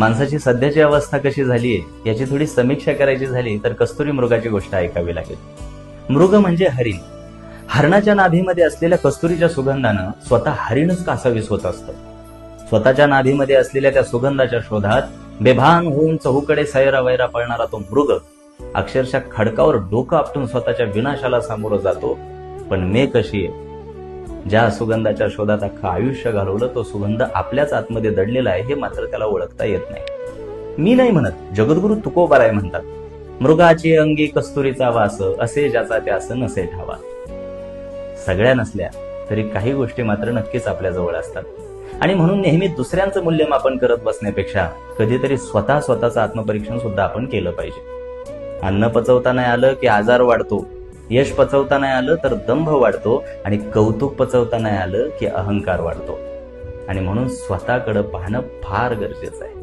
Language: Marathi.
माणसाची सध्याची अवस्था कशी झालीये याची थोडी समीक्षा करायची झाली तर कस्तुरी मृगाची गोष्ट ऐकावी लागेल. मृग म्हणजे हरिण. हरणाच्या नाभीमध्ये असलेल्या कस्तुरीच्या सुगंधानं स्वतः हरिणच कासावीस होत असतं. स्वतःच्या नाभीमध्ये असलेल्या त्या सुगंधाच्या शोधात बेभान होऊन चहूकडे सैरावैरा पळणारा तो मृग अक्षरशः खडकावर डोकं आपटून स्वतःच्या विनाशाला सामोरं जातो. पण मे कशी आहे? ज्या सुगंधाच्या शोधात अख्खं आयुष्य घालवलं तो सुगंध आपल्याच आतमध्ये दडलेला आहे हे मात्र त्याला ओळखता येत नाही. मी नाही म्हणत, जगद्गुरु तुकोबाराय म्हणतात, मृगाची अंगी कस्तुरीचा वास, असे ज्याचा त्यास नसे ठावा. सगळ्या नसल्या तरी काही गोष्टी मात्र नक्कीच आपल्या जवळ असतात. आणि म्हणून नेहमी दुसऱ्यांचं मूल्यमापन करत बसण्यापेक्षा कधीतरी स्वतःचं आत्मपरीक्षण सुद्धा आपण केलं पाहिजे. अन्न पचवता नाही आलं की आजार वाढतो, यश पचवता नाही आलं तर दंभ वाढतो, आणि कौतुक पचवता नाही आलं की अहंकार वाढतो. आणि म्हणून स्वतःकडे पाहणं फार गरजेचं आहे.